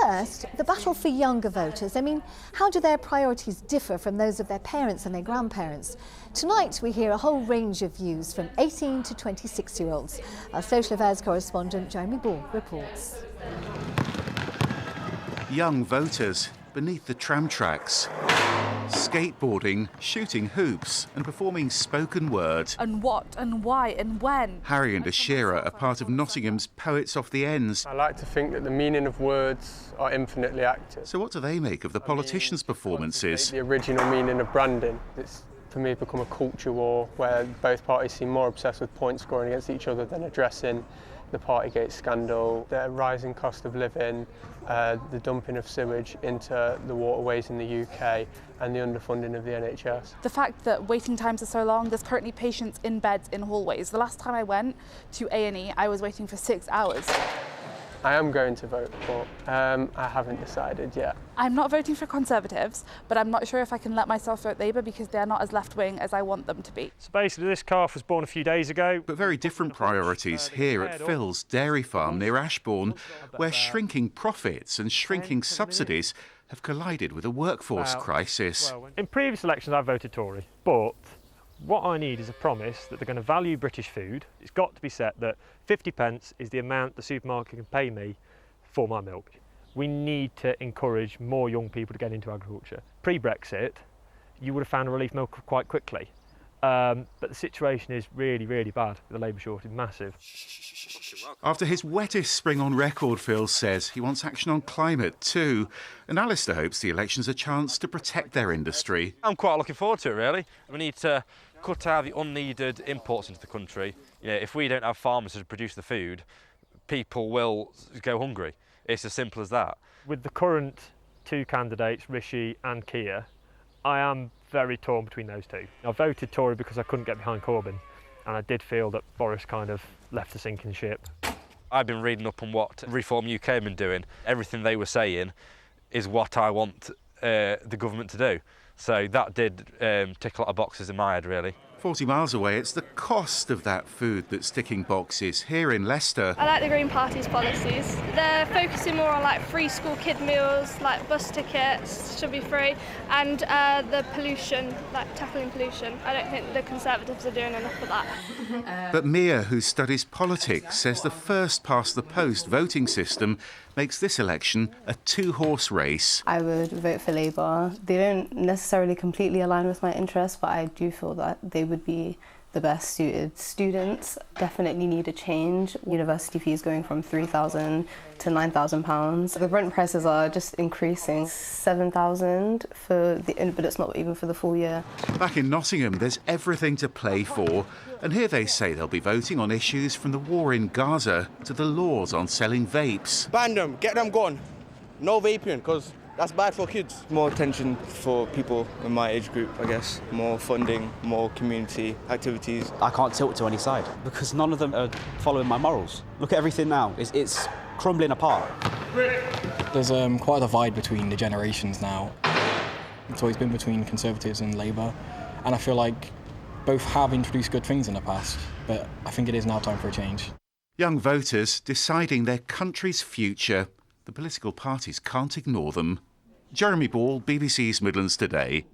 first, the battle for younger voters. I mean, how do their priorities differ from those of their parents and their grandparents? Tonight we hear a whole range of views from 18 to 26-year-olds. Our social affairs correspondent Jeremy Ball reports. Young voters beneath the tram tracks, skateboarding, shooting hoops and performing spoken word. And what and why and when. Harry and Ashira are part of Nottingham's Poets off the Ends. I like to think that the meaning of words are infinitely active. So what do they make of the politicians' performances? The original meaning of branding. It's for me become a culture war where both parties seem more obsessed with point scoring against each other than addressing the Partygate scandal, the rising cost of living, the dumping of sewage into the waterways in the UK and the underfunding of the NHS. The fact that waiting times are so long, there's currently patients in beds in hallways. The last time I went to A&E, I was waiting for 6 hours. I am going to vote, but I haven't decided yet. I'm not voting for Conservatives, but I'm not sure if I can let myself vote Labour because they're not as left-wing as I want them to be. So basically this calf was born a few days ago. But very different priorities here at Phil's dairy farm near Ashbourne, where shrinking profits and shrinking subsidies have collided with a workforce crisis. In previous elections I voted Tory, but what I need is a promise that they're going to value British food. It's got to be set that 50p is the amount the supermarket can pay me for my milk. We need to encourage more young people to get into agriculture. Pre-Brexit, you would have found a relief milk quite quickly. But the situation is really, really bad. The labour shortage, massive. After his wettest spring on record, Phil says he wants action on climate too. And Alistair hopes the election's a chance to protect their industry. I'm quite looking forward to it, really. We need to cut out the unneeded imports into the country. You know, if we don't have farmers to produce the food, people will go hungry. It's as simple as that. With the current two candidates, Rishi and Keir, I am very torn between those two. I voted Tory because I couldn't get behind Corbyn, and I did feel that Boris kind of left a sinking ship. I've been reading up on what Reform UK have been doing. Everything they were saying is what I want the government to do. So that did tick a lot of boxes in my head, really. 40 miles away, it's the cost of that food that's ticking boxes here in Leicester. I like the Green Party's policies. They're focusing more on like free school kid meals, like bus tickets should be free, and the pollution, like tackling pollution. I don't think the Conservatives are doing enough for that. But Mia, who studies politics, says the first past the post voting system makes this election a two-horse race. I would vote for Labour. They don't necessarily completely align with my interests, but I do feel that they would be the best suited. Students definitely need a change. University fees going from £3,000 to £9,000. The rent prices are just increasing. £7,000 but it's not even for the full year. Back in Nottingham, there's everything to play for. And here they say they'll be voting on issues from the war in Gaza to the laws on selling vapes. Ban them, get them gone. No vaping, because that's bad for kids. More attention for people in my age group, I guess. More funding, more community activities. I can't tilt to any side because none of them are following my morals. Look at everything now. It's crumbling apart. There's quite a divide between the generations now. It's always been between Conservatives and Labour, and I feel like both have introduced good things in the past, but I think it is now time for a change. Young voters deciding their country's future. The political parties can't ignore them. Jeremy Ball, BBC's Midlands Today.